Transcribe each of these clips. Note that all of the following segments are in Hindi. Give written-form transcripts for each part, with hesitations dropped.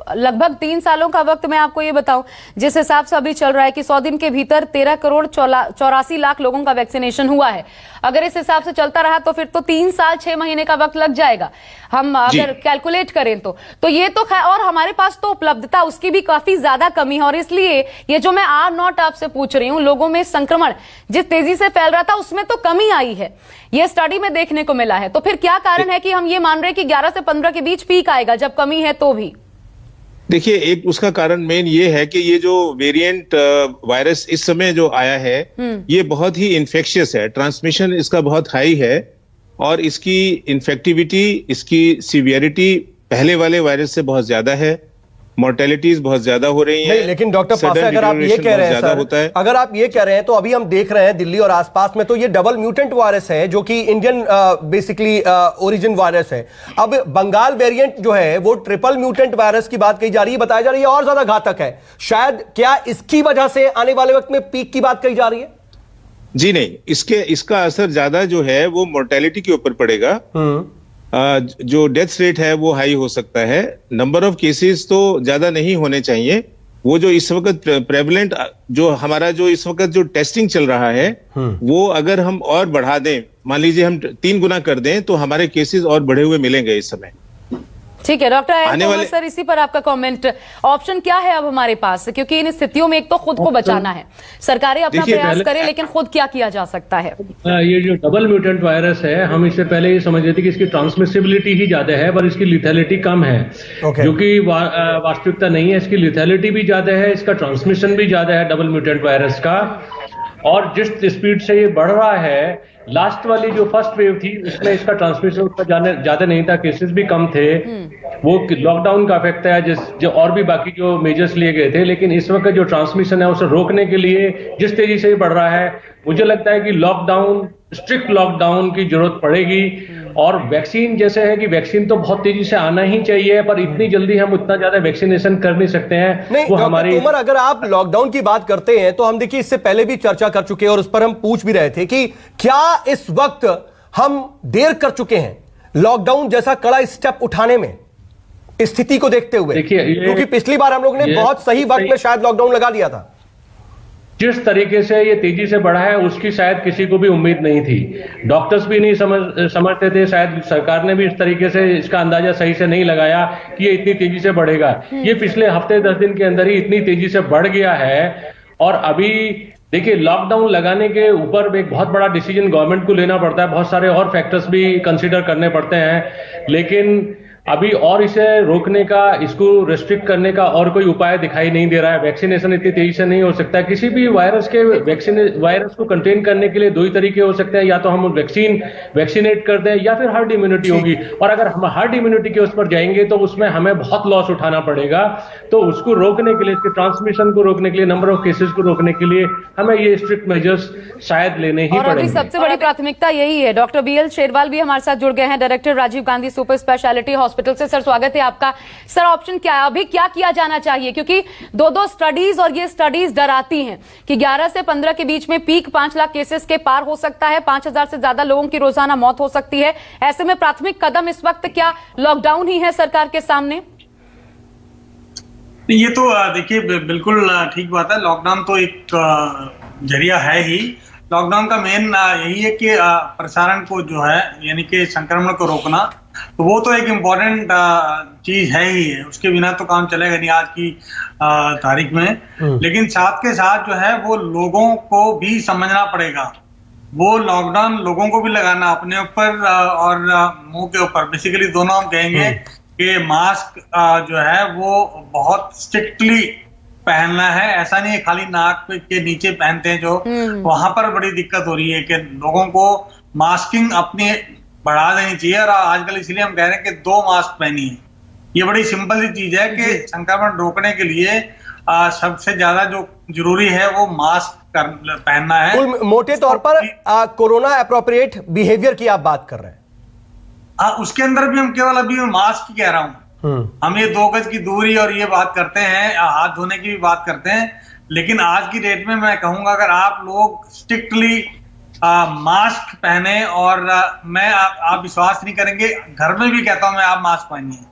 लगभग 3 सालों का वक्त मैं आपको ये बताऊं, जिस हिसाब से अभी चल रहा है कि 100 दिन के भीतर 13 करोड़ 84 लाख लोगों का वैक्सीनेशन हुआ है। अगर इस हिसाब से चलता रहा तो फिर तो 3 साल 6 महीने का वक्त लग जाएगा, हम अगर कैलकुलेट करें तो ये तो और हमारे पास तो उपलब्धता उसकी भी काफी ज्यादा कमी है। और इसलिए ये जो मैं R0 आपसे पूछ रही हूं, लोगों में संक्रमण जिस तेजी से फैल रहा था उसमें तो कमी आई है, ये स्टडी में देखने को मिला है। तो फिर क्या कारण है कि हम ये मान रहे हैं कि 11 से 15 के बीच पीक आएगा, जब कमी है तो भी? देखिए, एक उसका कारण मेन ये है कि ये जो वेरिएंट वायरस इस समय जो आया है ये बहुत ही इन्फेक्शियस है, ट्रांसमिशन इसका बहुत हाई है और इसकी इन्फेक्टिविटी, इसकी सीवियरिटी पहले वाले वायरस से बहुत ज्यादा है, मोर्टेलिटीज बहुत ज्यादा हो रही हैं। नहीं, लेकिन डॉक्टर पासे अगर आप ये कह रहे हैं सर, अगर आप ये कह रहे हैं तो अभी हम देख रहे हैं दिल्ली और आसपास में तो ये डबल म्यूटेंट वायरस है जो कि इंडियन बेसिकली ओरिजिन वायरस है। अब बंगाल वेरिएंट जो है वो ट्रिपल म्यूटेंट वायरस की बात कही जा रही है, बताया जा रही है और ज्यादा घातक है। शायद क्या इसकी वजह से आने वाले वक्त में पीक की बात कही जा रही है? जी नहीं, इसका असर ज्यादा जो है वो मोर्टेलिटी के ऊपर पड़ेगा। जो डेथ रेट है वो हाई हो सकता है, नंबर ऑफ केसेस तो ज्यादा नहीं होने चाहिए। वो जो इस वक्त प्रेवलेंट जो हमारा जो इस वक्त जो टेस्टिंग चल रहा है वो अगर हम और बढ़ा दें, मान लीजिए हम 3 गुना कर दें तो हमारे केसेस और बढ़े हुए मिलेंगे इस समय। ठीक है डॉक्टर सर, इसी पर आपका कमेंट, ऑप्शन क्या है अब हमारे पास? क्योंकि इन स्थितियों में एक तो खुद को बचाना है, सरकारें अपना प्रयास करें, लेकिन खुद क्या किया जा सकता है? ये जो डबल म्यूटेंट वायरस है, हम इससे पहले ये समझ रहे थे कि इसकी ट्रांसमिसिबिलिटी ही ज्यादा है पर इसकी लिथैलिटी कम है, जो कि वास्तविकता नहीं है। इसकी लिथैलिटी भी ज्यादा है, इसका ट्रांसमिशन भी ज्यादा है डबल म्यूटेंट वायरस का। और जिस स्पीड से ये बढ़ रहा है, लास्ट वाली जो फर्स्ट वेव थी उसमें इसका ट्रांसमिशन ज्यादा नहीं था, केसेस भी कम थे, वो लॉकडाउन का इफेक्ट है जो और भी बाकी जो मेजर्स लिए गए थे। लेकिन इस वक्त जो ट्रांसमिशन है उसे रोकने के लिए जिस तेजी से बढ़ रहा है, मुझे लगता है कि लॉकडाउन, स्ट्रिक्ट लॉकडाउन की जरूरत पड़ेगी। और वैक्सीन जैसे है कि वैक्सीन तो बहुत तेजी से आना ही चाहिए, पर इतनी जल्दी हम उतना ज्यादा वैक्सीनेशन कर नहीं सकते हैं। नहीं, वो हमारी उमर, अगर आप लॉकडाउन की बात करते हैं तो हम देखिए इससे पहले भी चर्चा कर चुके हैं और उस पर हम पूछ भी रहे थे कि क्या इस वक्त हम देर कर चुके हैं लॉकडाउन जैसा कड़ा स्टेप उठाने में, स्थिति को देखते हुए? देखिए, क्योंकि पिछली बार हम लोग ने बहुत सही वक्त में शायद लॉकडाउन लगा दिया था। जिस तरीके से ये तेजी से बढ़ा है उसकी शायद किसी को भी उम्मीद नहीं थी, डॉक्टर्स भी नहीं समझते थे, शायद सरकार ने भी इस तरीके से इसका अंदाजा सही से नहीं लगाया कि ये इतनी तेजी से बढ़ेगा। ये पिछले हफ्ते 10 दिन के अंदर ही इतनी तेजी से बढ़ गया है। और अभी देखिए, लॉकडाउन लगाने के ऊपर एक बहुत बड़ा डिसीजन गवर्नमेंट को लेना पड़ता है, बहुत सारे और फैक्टर्स भी कंसिडर करने पड़ते हैं, लेकिन अभी और इसे रोकने का, इसको रेस्ट्रिक्ट करने का और कोई उपाय दिखाई नहीं दे रहा है। वैक्सीनेशन इतनी तेजी से नहीं हो सकता। किसी भी वायरस को कंटेन करने के लिए 2 ही तरीके हो सकते हैं, या तो हम वैक्सीनेट कर दें या फिर हर्ड इम्यूनिटी होगी। और अगर हम हर्ड इम्यूनिटी के उस पर जाएंगे तो उसमें हमें बहुत लॉस उठाना पड़ेगा। तो उसको रोकने के लिए, इसके ट्रांसमिशन को रोकने के लिए, नंबर ऑफ केसेस को रोकने के लिए हमें ये स्ट्रिक्ट मेजर्स शायद लेने ही पड़ेंगे। सबसे बड़ी प्राथमिकता यही है। डॉक्टर BL शेरवाल भी हमारे साथ जुड़ गए हैं, director Rajiv Gandhi super speciality hospital से। सर, स्वागत है आपका। सर, ऑप्शन क्या है, अभी क्या किया जाना चाहिए? क्योंकि 2 स्टडीज, और ये स्टडीज डराती हैं कि 11 से 15 के बीच में पीक 5 लाख केसेस के पार हो सकता है, 5000 से ज्यादा लोगों की रोजाना मौत हो सकती है। ऐसे में प्राथमिक कदम इस वक्त क्या लॉकडाउन ही है सरकार के सामने? ये तो देखिए बिल्कुल ठीक बात है, लॉकडाउन तो एक जरिया है ही। लॉकडाउन का मेन यही है कि प्रसारण को जो है, यानी कि संक्रमण को रोकना, तो वो तो एक इम्पोर्टेंट चीज है ही है, उसके बिना तो काम चलेगा नहीं आज की तारीख में। लेकिन साथ के साथ जो है वो लोगों को भी समझना पड़ेगा, वो लॉकडाउन लोगों को भी लगाना अपने ऊपर और मुंह के ऊपर, बेसिकली दोनों हम कहेंगे कि मास्क जो है वो बहुत स्ट्रिक्टली पहनना है। ऐसा नहीं है खाली नाक के नीचे पहनते हैं, जो वहां पर बड़ी दिक्कत हो रही है कि लोगों को मास्किंग अपनी बढ़ा देनी चाहिए। और आजकल इसलिए हम कह रहे हैं कि 2 मास्क पहनिए। ये बड़ी सिंपल सी चीज है कि संक्रमण रोकने के लिए सबसे ज्यादा जो जरूरी है वो मास्क पहनना है। मोटे तौर पर कोरोना एप्रोप्रिएट बिहेवियर की आप बात कर रहे हैं। उसके अंदर भी हम केवल अभी मास्क की कह रहा हूँ, हम ये 2 गज की दूरी और ये बात करते हैं, हाथ धोने की भी बात करते हैं। लेकिन आज की डेट में मैं कहूंगा अगर आप लोग स्ट्रिक्टली मास्क पहने, और मैं आप विश्वास नहीं करेंगे, घर में भी कहता हूं मैं, आप मास्क पहनिए।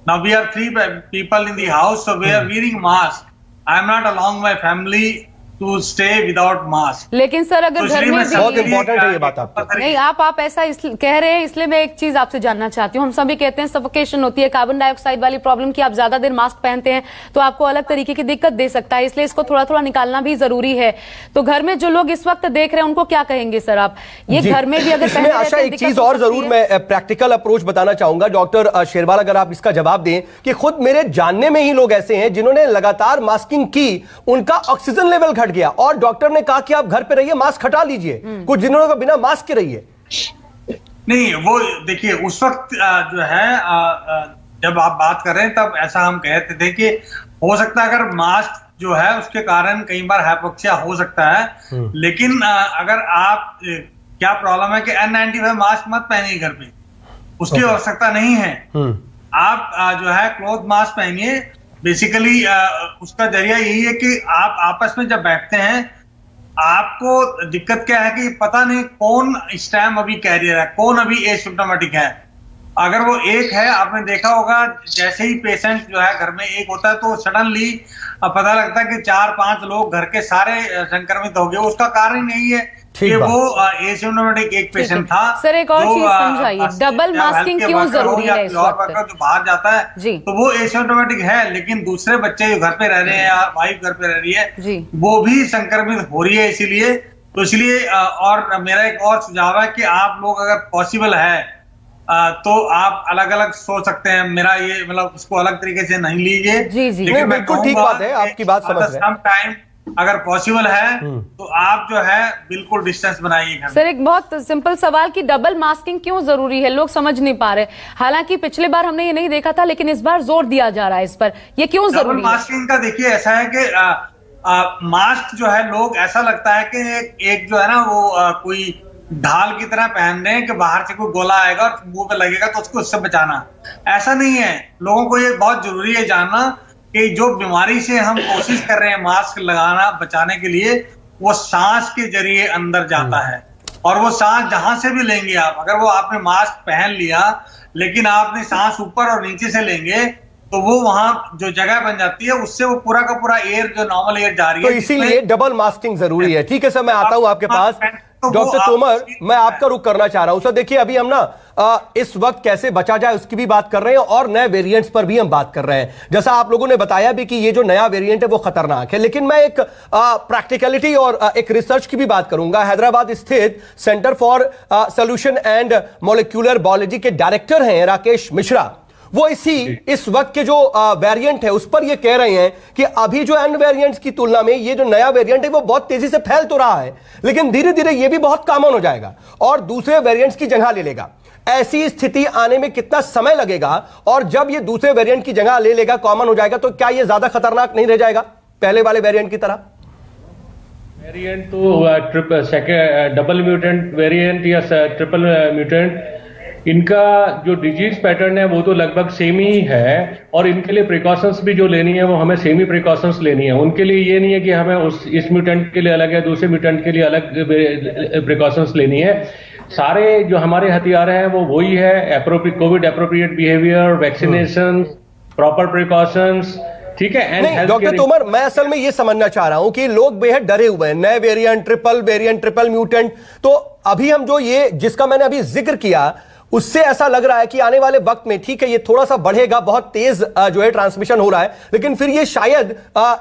Now we are 3 people in the house, so we are wearing mask. I am not allowing my family to stay without mask. लेकिन सर अगर घर में भी बहुत इंपॉर्टेंट है ये बात आपकी। नहीं, आप ऐसा कह रहे हैं, इसलिए मैं एक चीज आपसे जानना चाहती हूँ। हम सभी कहते हैं सफोकेशन होती है, कार्बन डाइऑक्साइड वाली प्रॉब्लम की, आप ज्यादा देर मास्क पहनते हैं तो आपको अलग तरीके की दिक्कत दे सकता है, इसलिए इसको थोड़ा थोड़ा निकालना भी जरूरी है। तो घर में जो लोग इस वक्त देख रहे हैं उनको क्या कहेंगे सर आप? ये घर में भी अगर इसमें आशा एक चीज और जरूर मैं प्रैक्टिकल अप्रोच बताना चाहूंगा डॉक्टर शेरवाल, अगर आप इसका जवाब दें कि खुद मेरे जानने में ही लोग ऐसे हैं जिन्होंने लगातार मास्किंग की, उनका ऑक्सीजन लेवल घट गया और डॉक्टर ने कहा कि आप घर पे रहिए, मास्क हटा लीजिए, कुछ दिनों का बिना मास्क के रहिए। नहीं, वो देखिए उस वक्त जो है जब आप बात कर रहे हैं तब ऐसा हम कहते थे कि हो सकता है अगर मास्क जो है उसके कारण कई बार हाइपोक्सिया हो सकता है, लेकिन अगर आप क्या प्रॉब्लम है कि N95 मास्क मत पहनिए घर पे, उसकी आवश्यकता नहीं है। आप जो है क्लॉथ मास्क पहनिए। बेसिकली उसका जरिया यही है कि आप आपस में जब बैठते हैं, आपको दिक्कत क्या है कि पता नहीं कौन इस टाइम अभी कैरियर है, कौन अभी एसिम्प्टोमेटिक है। अगर वो एक है, आपने देखा होगा जैसे ही पेशेंट जो है घर में एक होता है तो सडनली पता लगता है कि 4-5 लोग घर के सारे संक्रमित हो गए। उसका कारण यही है कि वो एसिम्प्टोमेटिक एक पेशेंट था। सर एक और चीज समझाइए, डबल मास्किंग क्यों जरूरी है इस वक्त? जो बाहर जाता है तो वो एसिम्प्टोमेटिक है, लेकिन दूसरे बच्चे जो घर पे रह रहे हैं या वाइफ घर पे रह रही है वो भी संक्रमित हो रही है। इसलिए और मेरा एक और सुझाव है कि आप लोग अगर पॉसिबल है तो आप अलग अलग सोच सकते हैं। मेरा ये मतलब उसको अलग तरीके से नहीं लीजिए। लेकिन बिल्कुल ठीक बात है, आपकी बात समझ रहे हैं। टाइम अगर पॉसिबल है तो आप जो है बिल्कुल डिस्टेंस बनाइए। सर एक बहुत सिंपल सवाल कि डबल मास्किंग क्यों जरूरी है, लोग समझ नहीं पा रहे। हालांकि पिछले बार हमने ये नहीं देखा था, लेकिन इस बार जोर दिया जा रहा है इस पर, ये क्यों जरूरी है? मास्किंग का देखिए ऐसा है कि मास्क जो है लोग ऐसा लगता है कि एक जो है ना वो कोई ढाल की तरह पहन रहे हैं कि बाहर से कोई गोला आएगा और मुंह पे लगेगा तो उससे बचाना। ऐसा नहीं है। लोगों को ये बहुत जरूरी है जानना कि जो बीमारी से हम कोशिश कर रहे हैं मास्क लगाना बचाने के लिए, वो सांस के जरिए अंदर जाता है। और वो सांस जहां से भी लेंगे आप, अगर वो आपने मास्क पहन लिया लेकिन आपने सांस ऊपर और नीचे से लेंगे तो वो वहां जो जगह बन जाती है उससे वो पूरा का पूरा एयर जो नॉर्मल एयर जा रही है, तो इसीलिए डबल मास्किंग जरूरी है। ठीक है सर, मैं आता हूं आपके पास। डॉक्टर तोमर, मैं आपका रुख करना चाह रहा हूं। सर देखिए, अभी हम ना इस वक्त कैसे बचा जाए उसकी भी बात कर रहे हैं और नए वेरिएंट्स पर भी हम बात कर रहे हैं। जैसा आप लोगों ने बताया भी कि ये जो नया वेरिएंट है वो खतरनाक है, लेकिन मैं एक प्रैक्टिकलिटी और एक रिसर्च की भी बात करूंगा। हैदराबाद स्थित centre for solution and molecular biology के डायरेक्टर हैं राकेश मिश्रा। वो इस वक्त के जो वेरिएंट है उस पर ये कह रहे हैं कि अभी जो एन वेरिएंट्स की तुलना में ये जो नया वेरिएंट है वो बहुत तेजी से फैल तो रहा है, लेकिन धीरे धीरे ये भी बहुत कॉमन हो जाएगा और दूसरे वेरिएंट्स की जगह ले लेगा। ऐसी स्थिति आने में कितना समय लगेगा, और जब ये दूसरे वेरिएंट की जगह ले लेगा, कॉमन हो जाएगा, तो क्या ये ज्यादा खतरनाक नहीं रह जाएगा पहले वाले वेरिएंट की तरह? वेरिएंट तो डबल म्यूटेंट वेरिएंट या ट्रिपल म्यूटेंट, इनका जो डिजीज पैटर्न है वो तो लगभग सेम ही है और इनके लिए प्रिकॉशंस भी जो लेनी है वो हमें सेम ही प्रिकॉशंस लेनी है। उनके लिए ये नहीं है कि हमें इस म्यूटेंट के लिए अलग है, दूसरे म्यूटेंट के लिए अलग प्रिकॉशंस लेनी है। सारे जो हमारे हथियार हैं वो वही है, Covid appropriate behaviour, vaccination, proper precautions. ठीक है। नहीं डॉक्टर तोमर, मैं असल में ये समझना चाह रहा हूं कि लोग बेहद डरे हुए हैं, नए वेरिएंट, ट्रिपल म्यूटेंट। तो अभी हम जो ये जिसका मैंने अभी जिक्र किया उससे ऐसा लग रहा है कि आने वाले वक्त में, ठीक है, ये थोड़ा सा बढ़ेगा, बहुत तेज जो है ट्रांसमिशन हो रहा है, लेकिन फिर ये शायद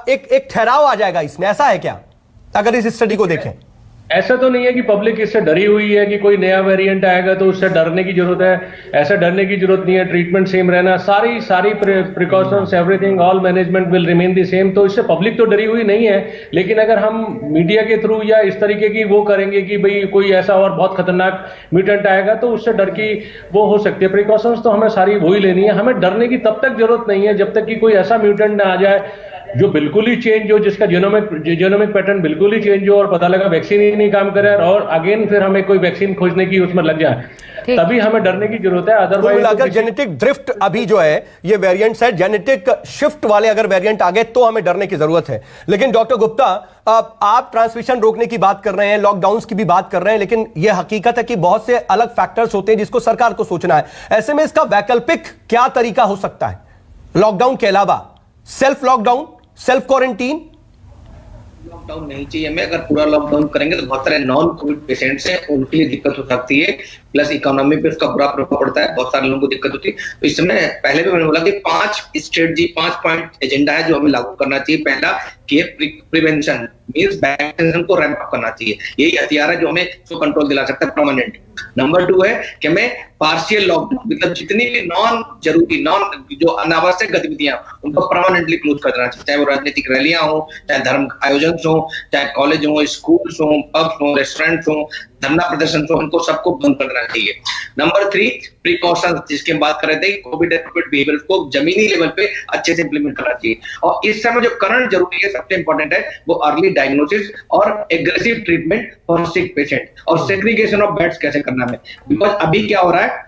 एक ठहराव आ जाएगा इसमें। ऐसा है क्या, अगर इस स्टडी को देखें? ऐसा तो नहीं है कि पब्लिक इससे डरी हुई है कि कोई नया वेरिएंट आएगा तो उससे डरने की जरूरत है। ऐसा डरने की जरूरत नहीं है। ट्रीटमेंट सेम रहना, सारी precautions, everything, all management will remain the same. तो इससे पब्लिक तो डरी हुई नहीं है, लेकिन अगर हम मीडिया के थ्रू या इस तरीके की वो करेंगे कि भाई कोई ऐसा और बहुत खतरनाक म्यूटेंट आएगा तो उससे डर की वो हो सकती है। प्रिकॉशंस तो हमें सारी वही लेनी है। हमें डरने की तब तक जरूरत नहीं है जब तक कि कोई ऐसा म्यूटेंट ना आ जाए जो बिल्कुल ही चेंज हो, जिसका जीनोमिक पैटर्न बिल्कुल ही चेंज हो और पता लगा वैक्सीन ही नहीं काम करे और अगेन फिर हमें कोई वैक्सीन खोजने की उसमें लग जाए, तभी हमें डरने की जरूरत है। अदरवाइज अगर जेनेटिक ड्रिफ्ट अभी जो है ये वेरिएंट्स है, जेनेटिक शिफ्ट वाले अगर वेरिएंट आ गए तो हमें डरने की जरूरत है। लेकिन डॉक्टर गुप्ता, आप ट्रांसमिशन रोकने की बात कर रहे हैं, लॉकडाउन की भी बात कर रहे हैं, लेकिन यह हकीकत है कि बहुत से अलग फैक्टर्स होते हैं जिसको सरकार को सोचना है। ऐसे में इसका वैकल्पिक क्या तरीका हो सकता है? लॉकडाउन के अलावा self lockdown, self quarantine? Lockdown नहीं चाहिए हमें। अगर पूरा लॉकडाउन करेंगे तो बहुत सारे नॉन कोविड पेशेंट्स हैं, उनके लिए दिक्कत हो सकती है, प्लस इकोनॉमी पे उसका बुरा प्रभाव पड़ता है, बहुत सारे लोगों को दिक्कत होती है। तो इस समय पहले भी मैंने बोला कि 5 पॉइंट एजेंडा है जो हमें लागू करना चाहिए। पहला कि प्रिवेंशन मींस वैक्सीनेशन को रैंप अप करना चाहिए, यही हथियार है जो हमें इसको कंट्रोल दिला सकता है परमानेंट। नंबर 2 है कि हमें पार्शियल लॉकडाउन, मतलब जितनी भी नॉन जरूरी, जो अनावश्यक गतिविधियां उनको परमानेंटली क्लोज कर देना चाहिए, चाहे वो राजनीतिक रैलियां हो, चाहे धर्म आयोजन हो, चाहे कॉलेज हो, स्कूल्स हो, पब्स हो, रेस्टोरेंट्स हो, धरना प्रदर्शन हो, इनको सबको बंद कर देना चाहिए। नंबर 3 प्रिकॉशन, जिसकी हम बात कर रहे थे, कोविड एप्रोप्रिएट बिहेवियर को जमीनी लेवल पे अच्छे से इंप्लीमेंट करना चाहिए। और इस समय जो करंट जरूरी है, सबसे इंपॉर्टेंट है, वो अर्ली डायग्नोसिस और aggressive treatment for sick patient, और सेग्रीगेशन ऑफ बेड्स कैसे करना है। बिकॉज अभी क्या हो रहा है,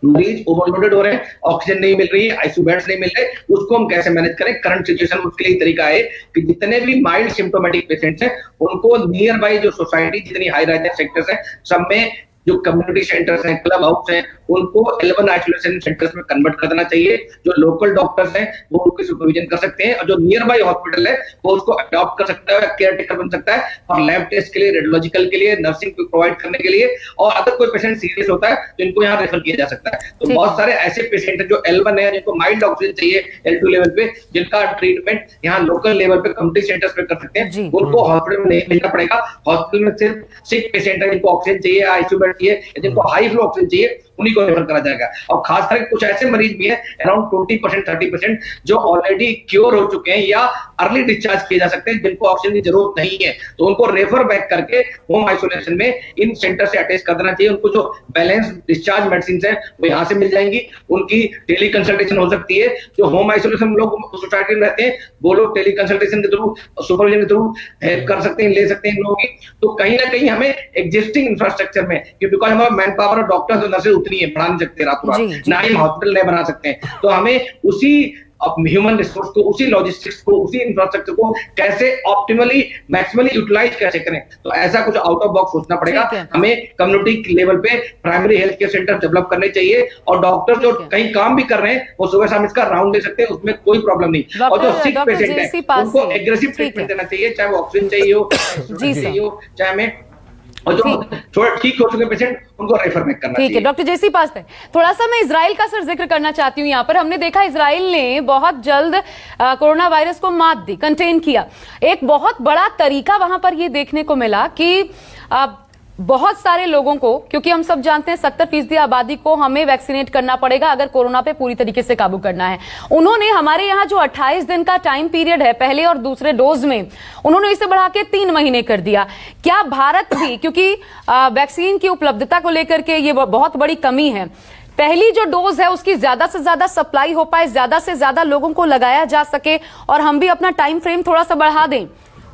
मरीज ओवरलोडेड हो रहे हैं, ऑक्सीजन नहीं मिल रही है, आईसीयू बेड्स नहीं मिल रहे, उसको हम कैसे मैनेज करें करंट सिचुएशन। उसके लिए तरीका है कि जितने भी माइल्ड सिम्टोमेटिक पेशेंट्स हैं उनको नियर बाई जो सोसाइटी, जितनी हाई राइज सेक्टर्स हैं, सब में जो कम्युनिटी सेंटर्स हैं, क्लब हाउस हैं, उनको L1 आइसोलेशन सेंटर्स में कन्वर्ट कर देना चाहिए। जो लोकल डॉक्टर्स हैं वो उनकी सुपरविजन कर सकते हैं, और जो नियर बाई हॉस्पिटल है वो उसको अडॉप्ट कर सकता है, केयर टेकर बन सकता है, और लैब टेस्ट के लिए, रेडियोलॉजिकल के लिए, नर्सिंग को प्रोवाइड करने के लिए, और अगर कोई पेशेंट सीरियस होता है तो इनको यहाँ रेफर किया जा सकता है। तो बहुत सारे ऐसे पेशेंट हैं जो L1 है, जिनको माइल्ड ऑक्सीजन चाहिए L2 लेवल पे, जिनका ट्रीटमेंट यहाँ लोकल लेवल पे कम्युनिटी सेंटर्स पे कर सकते हैं, उनको हॉस्पिटल में नहीं भेजना पड़ेगा। हॉस्पिटल में सिर्फ सिक पेशेंट है, जिनको ऑक्सीजन चाहिए, आईसीयू बेड चाहिए, जिनको हाई फ्लो ऑक्सीजन चाहिए, उन्हीं को रेफर करा जाएगा। और खास करके कुछ ऐसे मरीज भी हैं, अराउंड 20% 30%, जो ऑलरेडी क्योर हो चुके हैं या अर्ली डिस्चार्ज किए जा सकते हैं, जिनको ऑक्सीजन की जरूरत नहीं है, तो उनको रेफर बैक करके होम आइसोलेशन में इन सेंटर से अटैच कर देना चाहिए। उनको जो बैलेंस डिस्चार्ज मेडिसिन है वो यहाँ से मिल जाएंगी, उनकी टेली कंसल्टेशन हो सकती है। जो होम आइसोलेशन लोग सोसाइटी में रहते हैं वो लोग टेली कंसल्टेशन के थ्रू, सुपरविजन के थ्रू हेल्प कर सकते हैं, ले सकते हैं इन लोगों की। तो कहीं ना कहीं हमें एग्जिस्टिंग इंफ्रास्ट्रक्चर में, बिकॉज हमारा मैन पावर और डॉक्टर्स और नर्सेज उतनी है, बढ़ा नहीं सकते रातों रात, ना ही हॉस्पिटल नहीं बना सकते हैं, तो हमें उसी ह्यूमन रिसोर्स को, उसी लॉजिस्टिक्स को, उसी इंफ्रास्ट्रक्चर को कैसे ऑप्टिमली मैक्सिमली यूटिलाइज कैसे करें, तो ऐसा कुछ आउट ऑफ बॉक्स सोचना पड़ेगा। हमें कम्युनिटी लेवल पे primary health care centre develop करने चाहिए, और डॉक्टर जो कहीं काम भी कर रहे हैं वो सुबह शाम इसका राउंड दे सकते हैं, उसमें कोई प्रॉब्लम नहीं। और जो सिक पेशेंट है उनको एग्रेसिव ट्रीटमेंट देना चाहिए, चाहे वो ऑक्सीजन चाहिए हो, चाहे हमें, और जो थोड़ा ठीक हो चुके पेशेंट उनको रेफर बैक करना चाहिए। ठीक है डॉक्टर जेसी पास्ते, थोड़ा सा मैं इजराइल का सर जिक्र करना चाहती हूँ। यहाँ पर हमने देखा इजराइल ने बहुत जल्द कोरोना वायरस को मात दी, कंटेन किया। एक बहुत बड़ा तरीका वहां पर ये देखने को मिला कि बहुत सारे लोगों को, क्योंकि हम सब जानते हैं 70% आबादी को हमें वैक्सीनेट करना पड़ेगा अगर कोरोना पे पूरी तरीके से काबू करना है। उन्होंने हमारे यहाँ जो 28 दिन का टाइम पीरियड है पहले और दूसरे डोज में, उन्होंने इसे बढ़ा के 3 महीने कर दिया। क्या भारत भी, क्योंकि वैक्सीन की उपलब्धता को लेकर के ये बहुत बड़ी कमी है, पहली जो डोज है उसकी ज्यादा से ज्यादा सप्लाई हो पाए, ज्यादा से ज्यादा लोगों को लगाया जा सके, और हम भी अपना टाइम फ्रेम थोड़ा सा बढ़ा दें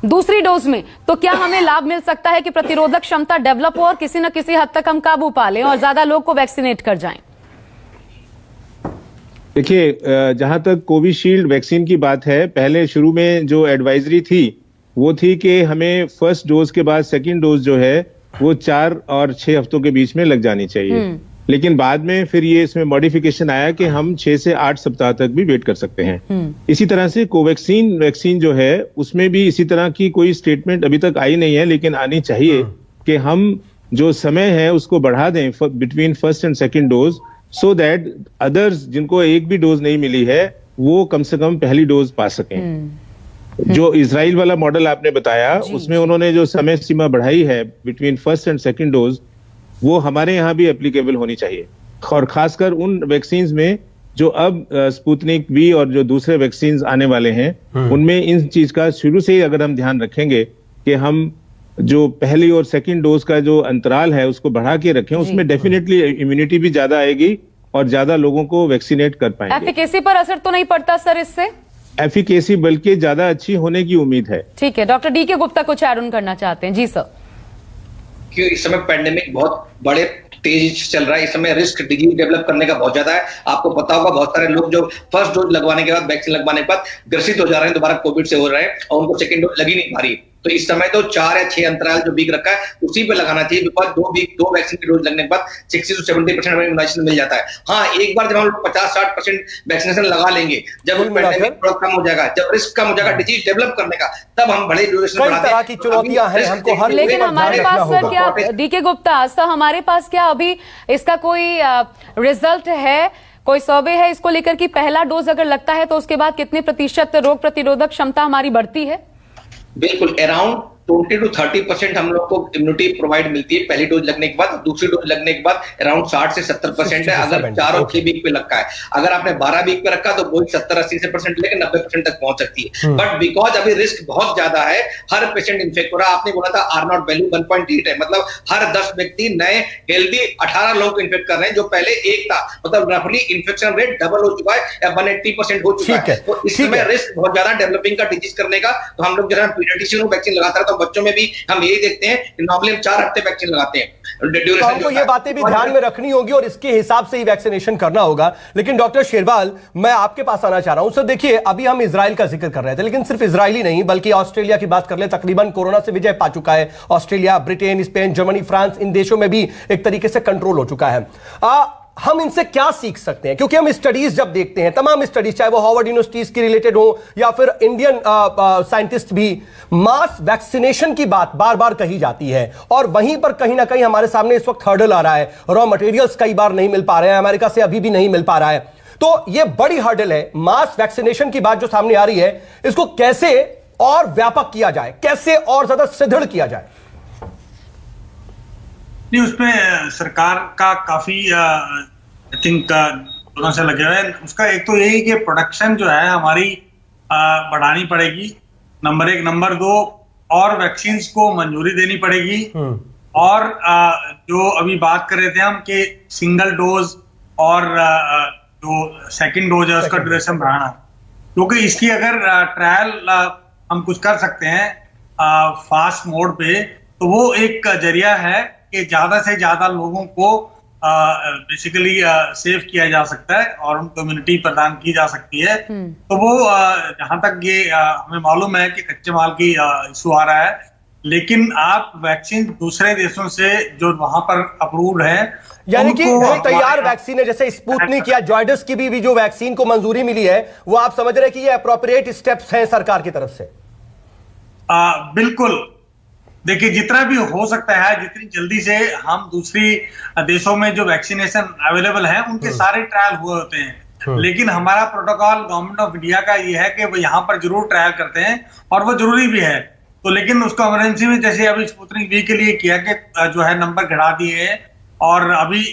दूसरी डोज में, तो क्या हमें लाभ मिल सकता है कि प्रतिरोधक क्षमता डेवलप हो और किसी न किसी हद तक हम काबू पा लें और ज्यादा लोग को वैक्सीनेट कर जाएं? देखिए, जहां तक कोविशील्ड वैक्सीन की बात है, पहले शुरू में जो एडवाइजरी थी वो थी कि हमें फर्स्ट डोज के बाद सेकंड डोज जो है वो 4 और 6 हफ्तों के बीच में लग जानी चाहिए। लेकिन बाद में फिर ये इसमें मॉडिफिकेशन आया कि हम 6 से 8 सप्ताह तक भी वेट कर सकते हैं। इसी तरह से कोवैक्सीन वैक्सीन जो है उसमें भी इसी तरह की कोई स्टेटमेंट अभी तक आई नहीं है, लेकिन आनी चाहिए कि हम जो समय है उसको बढ़ा दें between first and second dose, so that others जिनको एक भी डोज नहीं मिली है वो कम से कम पहली डोज पा सकें। जो इजराइल वाला मॉडल आपने बताया उसमें उन्होंने जो समय सीमा बढ़ाई है between first and second dose, वो हमारे यहाँ भी एप्लीकेबल होनी चाहिए, और खासकर उन वैक्सीन में जो अब स्पुतनिक वी और जो दूसरे वैक्सीन आने वाले हैं उनमें इन चीज का शुरू से ही अगर हम ध्यान रखेंगे कि हम जो पहली और सेकंड डोज का जो अंतराल है उसको बढ़ा के रखें, उसमें डेफिनेटली इम्यूनिटी भी ज्यादा आएगी और ज्यादा लोगों को वैक्सीनेट कर पाएंगे। एफिकेसी पर असर तो नहीं पड़ता सर इससे? एफिकेसी बल्कि ज्यादा अच्छी होने की उम्मीद है। ठीक है, डॉक्टर डी के गुप्ता कुछ ऐड ऑन करना चाहते हैं? जी सर। क्यों इस समय पेंडेमिक बहुत बड़े तेजी से चल रहा है, इस समय रिस्क डिजीज डेवलप करने का बहुत ज्यादा है। आपको पता होगा बहुत सारे लोग जो फर्स्ट डोज लगवाने के बाद, वैक्सीन लगवाने के बाद ग्रसित हो जा रहे हैं, दोबारा कोविड से हो रहे हैं और उनको सेकंड डोज लग ही नहीं पा रही। तो इस समय तो 4 या 6 अंतराल जो वीक रखा है उसी पे लगाना चाहिए, बिकॉज 2 वैक्सीन की डोज लगने के बाद 60 से 70% हमें इम्यूनाइजेशन मिल जाता है। हाँ, एक बार जब हम 50-60% वैक्सीनेशन लगा लेंगे, जब पैंडेमिक कम हो जाएगा, जब रिस्क कम हो जाएगा डिजीज डेवलप करने का, तब हम बड़े ड्यूरेशन बढ़ाते हैं। की चुनौतियां हैं हमको हर, लेकिन हमारे पास सर क्या डीके गुप्ता, सर हमारे पास क्या अभी इसका कोई रिजल्ट है, कोई सर्वे है इसको लेकर कि पहला डोज अगर लगता है तो उसके बाद कितने प्रतिशत रोग प्रतिरोधक क्षमता हमारी बढ़ती है? बिल्कुल, अराउंड 20 to 30% हम लोग को इम्यूनिटी प्रोवाइड मिलती है पहली डोज लगने के बाद। दूसरी डोज लगने के बाद अराउंड 60 से 70% है, अगर 4 और 6 वीक पे रखा है। अगर आपने 12 वीक पे रखा तो वही 70-80% लेके 90% तक पहुंच सकती है। बट बिकॉज अभी रिस्क बहुत ज्यादा है, हर पेशेंट इन्फेक्ट हो रहा है। आपने बोला था आर नॉट वैल्यू 1.8 है, मतलब हर 10 व्यक्ति नए हेल्दी 18 लोग को इन्फेक्ट कर रहे हैं, जो पहले 1 था। मतलब रफली इन्फेक्शन रेट डबल हो चुका है या 180% हो चुका है। तो इस समय रिस्क बहुत ज्यादा डेवलपिंग का डिजीज करने का। तो हम लोग जो है पीडियाट्रिशियन वैक्सीन लगाता है, तो बच्चों में भी हम यही देखते हैं कि नॉर्मली हम 4 हफ्ते वैक्सीन लगाते हैं। तो हमको ये बातें भी ध्यान में रखनी होगी और इसके हिसाब से ही वैक्सीनेशन करना होगा। लेकिन डॉक्टर शेरवाल, मैं आपके पास आना चाह रहा हूं। सर देखिए, अभी हम इजराइल का जिक्र कर रहे थे, लेकिन सिर्फ इजराइल ही नहीं बल्कि ऑस्ट्रेलिया की बात कर ले, तकरीबन कोरोना से विजय पा चुका है Australia. Britain, Spain, Germany, France, इन देशों में भी एक तरीके से कंट्रोल हो चुका है। हम इनसे क्या सीख सकते हैं? क्योंकि हम स्टडीज जब देखते हैं, तमाम स्टडीज, चाहे वो हार्वर्ड यूनिवर्सिटीज की रिलेटेड हो या फिर इंडियन साइंटिस्ट भी, मास वैक्सीनेशन की बात बार बार कही जाती है और वहीं पर कहीं ना कहीं हमारे सामने इस वक्त हर्डल आ रहा है। रॉ मटेरियल्स कई बार नहीं मिल पा रहे हैं, अमेरिका से अभी भी नहीं मिल पा रहा है। तो ये बड़ी हर्डल है। मास वैक्सीनेशन की बात जो सामने आ रही है, इसको कैसे और व्यापक किया जाए, कैसे और ज्यादा सुदृढ़ किया जाए? नहीं, उसमें सरकार का काफी आई थिंक दोनों से लगे हुए हैं। उसका एक तो यही कि प्रोडक्शन जो है हमारी बढ़ानी पड़ेगी, नंबर 1। नंबर 2, और वैक्सीन को मंजूरी देनी पड़ेगी। और जो अभी बात कर रहे थे हम कि सिंगल डोज और जो सेकंड डोज है उसका ड्यूरेशन बढ़ाना, क्योंकि इसकी अगर ट्रायल हम कुछ कर सकते हैं फास्ट मोड पे, तो वो एक जरिया है कि ज्यादा से ज्यादा लोगों को बेसिकली सेव किया जा सकता है और उनको इम्यूनिटी प्रदान की जा सकती है। तो वो जहां तक ये हमें मालूम है कि कच्चे माल की इशू आ रहा है, लेकिन आप वैक्सीन दूसरे देशों से जो वहां पर अप्रूव्ड है, यानी कि तैयार वैक्सीन है, जैसे स्पुतनिक या जॉयडस की भी जो वैक्सीन को मंजूरी मिली है, वो आप समझ रहे हैं कि ये अप्रोप्रिएट स्टेप्स हैं सरकार की तरफ से? बिल्कुल। देखिए, जितना भी हो सकता है, जितनी जल्दी से हम दूसरी देशों में जो वैक्सीनेशन अवेलेबल है उनके सारे ट्रायल हुए होते हैं। लेकिन हमारा प्रोटोकॉल गवर्नमेंट ऑफ इंडिया का ये है कि वो यहाँ पर जरूर ट्रायल करते हैं और वो जरूरी भी है। तो लेकिन उसको इमरजेंसी में, जैसे अभी स्पुतनिक वी के लिए किया कि जो है नंबर घटा दिए हैं, और अभी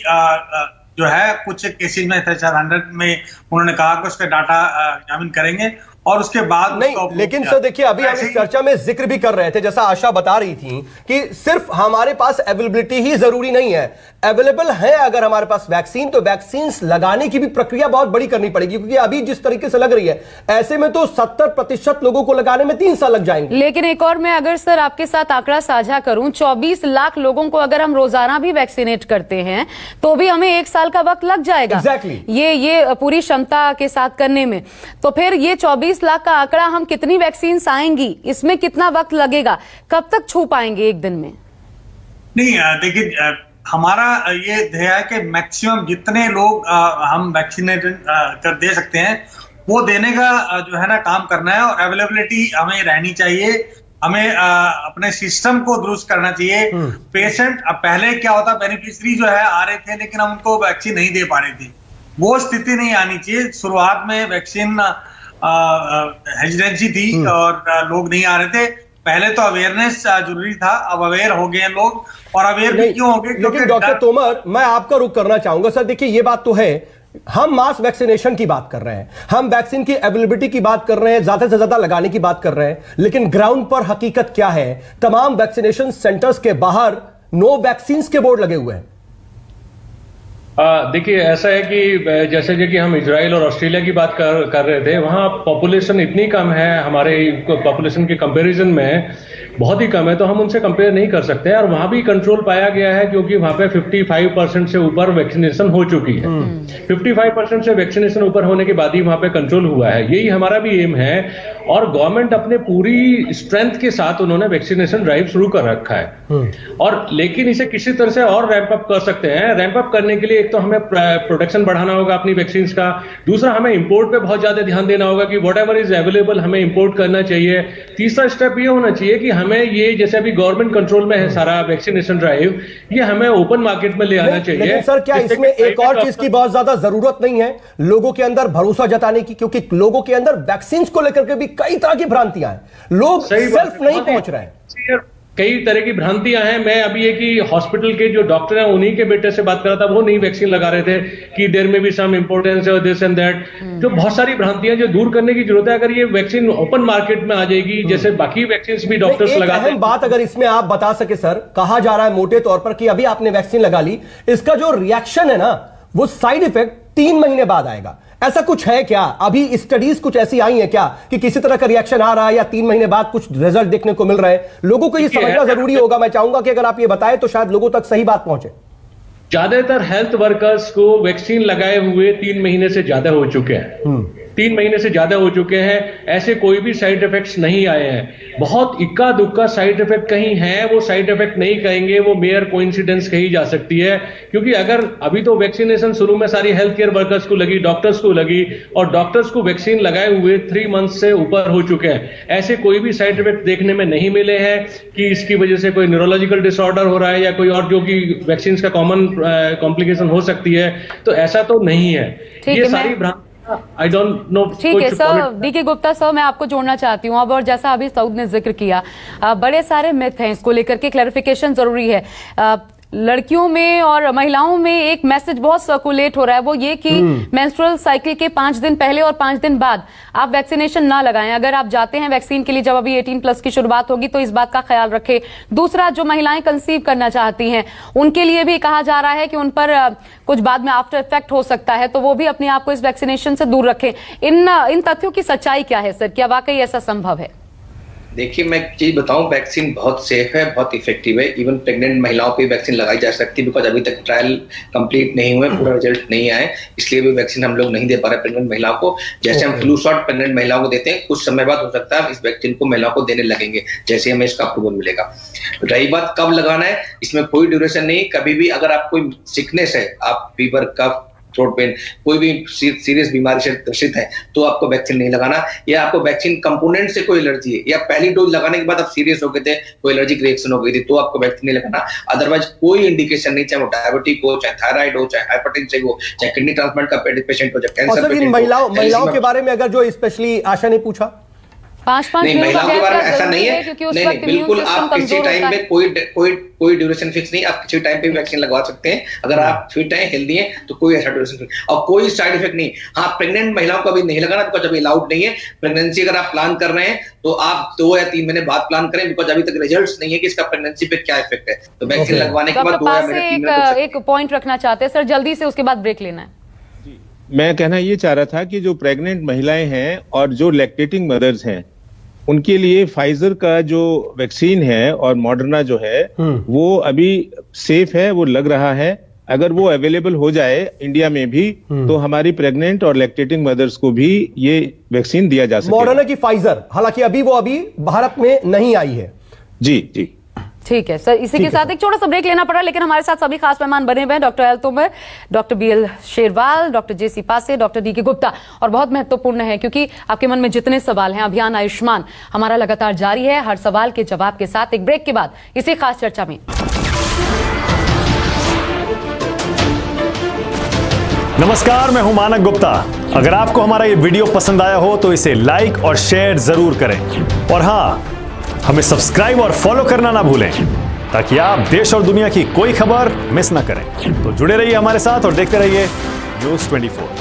जो है कुछ केसेज में 100 में उन्होंने कहा कि उसका डाटा एग्जामिन करेंगे और उसके बाद नहीं। लेकिन सर देखिए, अभी हम इस चर्चा में जिक्र भी कर रहे थे, जैसा आशा बता रही थी कि सिर्फ हमारे पास अवेलेबिलिटी ही जरूरी नहीं है। अवेलेबल है अगर हमारे पास वैक्सीन, तो वैक्सीन लगाने की भी प्रक्रिया बहुत बड़ी करनी पड़ेगी, क्योंकि अभी जिस तरीके से लग रही है, ऐसे में तो 70% लोगों को लगाने में 3 साल लग जाएंगे। लेकिन एक और मैं अगर सर आपके साथ आंकड़ा साझा करूं, 24 लाख लोगों को अगर हम रोजाना भी वैक्सीनेट करते हैं तो भी हमें 1 साल का वक्त लग जाएगा। Exactly. ये पूरी क्षमता के साथ करने में। तो फिर ये 24 लाख का आंकड़ा, हम कितनी वैक्सीन आएंगी, इसमें कितना वक्त लगेगा, कब तक छू पाएंगे एक दिन में? नहीं, देखिए, हमारा ये ध्येय है कि मैक्सिमम जितने लोग हम वैक्सीनेट कर दे सकते हैं वो देने का जो है ना काम करना है। और अवेलेबिलिटी हमें रहनी चाहिए, हमें अपने सिस्टम को दुरुस्त करना चाहिए। पेशेंट, अब पहले क्या होता, बेनिफिशियरी जो है आ रहे थे लेकिन हम उनको वैक्सीन नहीं दे पा रहे थे, वो स्थिति नहीं आनी चाहिए। शुरुआत में वैक्सीन हेजिटेंसी थी और लोग नहीं आ रहे थे। पहले तो अवेयरनेस जरूरी था, अब अवेयर हो गए लोग, और अवेयर भी क्यों हो गए? लेकिन डॉक्टर तोमर, मैं आपका रुख करना चाहूंगा। सर देखिए, ये बात तो है, हम मास वैक्सीनेशन की बात कर रहे हैं, हम वैक्सीन की अवेलेबिलिटी की बात कर रहे हैं, ज्यादा से ज्यादा लगाने की बात कर रहे हैं, लेकिन ग्राउंड पर हकीकत क्या है? तमाम वैक्सीनेशन सेंटर्स के बाहर नो वैक्सीन के बोर्ड लगे हुए हैं। देखिए, ऐसा है कि जैसे कि हम इजराइल और ऑस्ट्रेलिया की बात कर रहे थे, वहाँ पॉपुलेशन इतनी कम है, हमारे पॉपुलेशन के कंपैरिजन में बहुत ही कम है, तो हम उनसे कंपेयर नहीं कर सकते हैं। और वहाँ भी कंट्रोल पाया गया है क्योंकि वहाँ पे 55% से ऊपर वैक्सीनेशन हो चुकी है। 55% से वैक्सीनेशन ऊपर होने के बाद ही वहाँ पे कंट्रोल हुआ है। यही हमारा भी एम है। और गवर्नमेंट अपने पूरी स्ट्रेंथ के साथ उन्होंने वैक्सीनेशन ड्राइव शुरू कर रखा है। और लेकिन इसे किसी तरह से और रैंप अप कर सकते हैं। रैंप अप करने के लिए एक तो हमें प्रोडक्शन बढ़ाना होगा अपनी वैक्सीन का, दूसरा हमें इंपोर्ट पे बहुत ज्यादा ध्यान देना होगा कि व्हाटएवर इज अवेलेबल हमें इंपोर्ट करना चाहिए। तीसरा स्टेप ये होना चाहिए कि हमें ये जैसे अभी गवर्नमेंट कंट्रोल में है सारा वैक्सीनेशन ड्राइव, ये हमें ओपन मार्केट में ले आना चाहिए। लेकिन सर क्या इसमें एक और चीज की बहुत ज्यादा जरूरत नहीं है, लोगों के अंदर भरोसा जताने की, क्योंकि लोगों के अंदर वैक्सीन को लेकर के भी कई तरह की भ्रांतियां हैं, लोग सेल्फ नहीं पहुंच रहे हैं। कई तरह की भ्रांतियां हैं। मैं अभी एक ही हॉस्पिटल के जो डॉक्टर हैं उन्हीं के बेटे से बात कर रहा था, वो नई वैक्सीन लगा रहे थे कि देयर में भी सम इंपोर्टेंस है और दिस एंड दैट। जो बहुत सारी भ्रांतियां जो दूर करने की जरूरत है। अगर ये वैक्सीन ओपन मार्केट में आ जाएगी जैसे बाकी वैक्सीन भी डॉक्टर्स लगाते हैं। बात अगर इसमें आप बता सके सर, कहा जा रहा है मोटे तौर पर कि अभी आपने वैक्सीन लगा ली, इसका जो रिएक्शन है ना वो साइड इफेक्ट 3 महीने बाद आएगा, ऐसा कुछ है क्या? अभी स्टडीज कुछ ऐसी आई हैं क्या कि किसी तरह का रिएक्शन आ रहा है या 3 महीने बाद कुछ रिजल्ट देखने को मिल रहा है? लोगों को ये समझना जरूरी होगा। मैं चाहूंगा कि अगर आप ये बताएं तो शायद लोगों तक सही बात पहुंचे। ज्यादातर हेल्थ वर्कर्स को वैक्सीन लगाए हुए 3 महीने से ज्यादा हो चुके हैं। 3 महीने से ज्यादा हो चुके हैं, ऐसे कोई भी साइड इफेक्ट्स नहीं आए हैं। बहुत इक्का दुक्का साइड इफेक्ट कहीं है, वो साइड इफेक्ट नहीं कहेंगे, वो मेयर कोइंसिडेंस कही जा सकती है। क्योंकि अगर अभी तो वैक्सीनेशन शुरू में सारी हेल्थ केयर वर्कर्स को लगी, डॉक्टर्स को लगी, और डॉक्टर्स को वैक्सीन लगाए हुए 3 मंथ से ऊपर हो चुके हैं। ऐसे कोई भी साइड इफेक्ट देखने में नहीं मिले हैं कि इसकी वजह से कोई न्यूरोलॉजिकल डिसऑर्डर हो रहा है या कोई और जो कि वैक्सीन का कॉमन कॉम्प्लिकेशन हो सकती है, तो ऐसा तो नहीं है। ये सारी भ्रांति I don't know। ठीक है सर, डीके गुप्ता सर, मैं आपको जोड़ना चाहती हूँ अब। और जैसा अभी सऊद ने जिक्र किया, बड़े सारे मिथ हैं, इसको लेकर के क्लैरिफिकेशन जरूरी है। लड़कियों में और महिलाओं में एक मैसेज बहुत सर्कुलेट हो रहा है, वो ये कि मेंस्ट्रुअल साइकिल के 5 दिन पहले और 5 दिन बाद आप वैक्सीनेशन ना लगाएं। अगर आप जाते हैं वैक्सीन के लिए, जब अभी 18+ की शुरुआत होगी, तो इस बात का ख्याल रखें। दूसरा, जो महिलाएं कंसीव करना चाहती हैं उनके लिए भी कहा जा रहा है कि उन पर कुछ बाद में आफ्टर इफेक्ट हो सकता है, तो वो भी अपने आप को इस वैक्सीनेशन से दूर रखें। इन तथ्यों की सच्चाई क्या है सर? क्या वाकई ऐसा संभव है? देखिए, मैं एक चीज बताऊं, वैक्सीन बहुत सेफ है, बहुत इफेक्टिव है। इवन प्रेग्नेंट महिलाओं पे वैक्सीन लगाई जा सकती है, बिकॉज अभी तक ट्रायल कंप्लीट नहीं हुए, पूरा रिजल्ट नहीं आए, इसलिए भी वैक्सीन हम लोग नहीं दे पा रहे प्रेग्नेंट महिलाओं को। जैसे हम फ्लू शॉट प्रेग्नेंट महिलाओं को देते हैं, कुछ समय बाद हो सकता है इस वैक्सीन को महिलाओं को देने लगेंगे, जैसे हमें इसका अप्रूवल मिलेगा। रही बात कब लगाना है, इसमें कोई ड्यूरेशन नहीं। कभी भी अगर आप कोई सिकनेस है, आप फीवर, कफ, थ्रोट पेन, कोई भी सीरियस बीमारी से ग्रसित है, तो आपको वैक्सीन नहीं लगाना। या आपको वैक्सीन कंपोनेंट से कोई एलर्जी है, या पहली डोज लगाने के बाद आप सीरियस हो गए थे, कोई एलर्जिक रिएक्शन हो गई थी, तो आपको वैक्सीन नहीं लगाना। अदरवाइज कोई इंडिकेशन नहीं, चाहे वो डायबिटिक हो, चाहे थायराइड हो, चाहे हाइपरटेंशन हो, चाहे किडनी ट्रांसप्लांट का पेशेंट हो, चाहे कैंसर पेशेंट हो। महिलाओं के बारे में अगर जो स्पेशली आशा ने पूछा, 5-5 नहीं, महिलाओं के बारे में ऐसा नहीं है। नहीं, बिल्कुल, आप किसी टाइम पे कोई ड्यूरेशन फिक्स नहीं, आप किसी टाइम पे वैक्सीन लगवा सकते हैं। अगर आप फिट हैं, हेल्दी हैं, तो कोई ऐसा ड्यूरेशन फिक्स और कोई साइड इफेक्ट नहीं। हाँ, प्रेग्नेंट महिलाओं को अभी नहीं लगाना, बिकॉज अभी अलाउड नहीं है। प्रेगनेंसी अगर आप प्लान कर रहे हैं तो आप 2 या 3 महीने बाद प्लान करें, बिकॉज अभी तक रिजल्ट्स नहीं है कि इसका प्रेगनेंसी पे क्या इफेक्ट है। तो वैक्सीन लगवाने के बाद 2 या 3 महीने एक पॉइंट रखना चाहते हैं सर, जल्दी से, उसके बाद ब्रेक लेना है। मैं कहना ये चाह रहा था कि जो प्रेग्नेंट महिलाएं हैं और जो लैक्टेटिंग मदर्स हैं, उनके लिए फाइजर का जो वैक्सीन है और मॉडर्ना जो है वो अभी सेफ है, वो लग रहा है। अगर वो अवेलेबल हो जाए इंडिया में भी, तो हमारी प्रेग्नेंट और लैक्टेटिंग मदर्स को भी ये वैक्सीन दिया जा सके। मॉडर्ना की फाइजर, हालांकि अभी भारत में नहीं आई है। जी ठीक है सर, इसी के साथ एक छोटा सा ब्रेक लेना पड़ा, लेकिन हमारे साथ सभी खास मेहमान बने हुए हैं। Doctor L Tomar, doctor BL Sherwal, doctor JC पासे, डॉक्टर DK गुप्ता। और बहुत महत्वपूर्ण है क्योंकि आपके मन में जितने सवाल हैं, अभियान आयुष्मान हमारा लगातार जारी है, हर सवाल के जवाब के साथ। एक ब्रेक के बाद इसी खास चर्चा में। नमस्कार, मैं हूं मानक गुप्ता। अगर आपको हमारा ये वीडियो पसंद आया हो तो इसे लाइक और शेयर जरूर करें, और हाँ, हमें सब्सक्राइब और फॉलो करना ना भूलें, ताकि आप देश और दुनिया की कोई खबर मिस ना करें। तो जुड़े रहिए हमारे साथ और देखते रहिए News 24।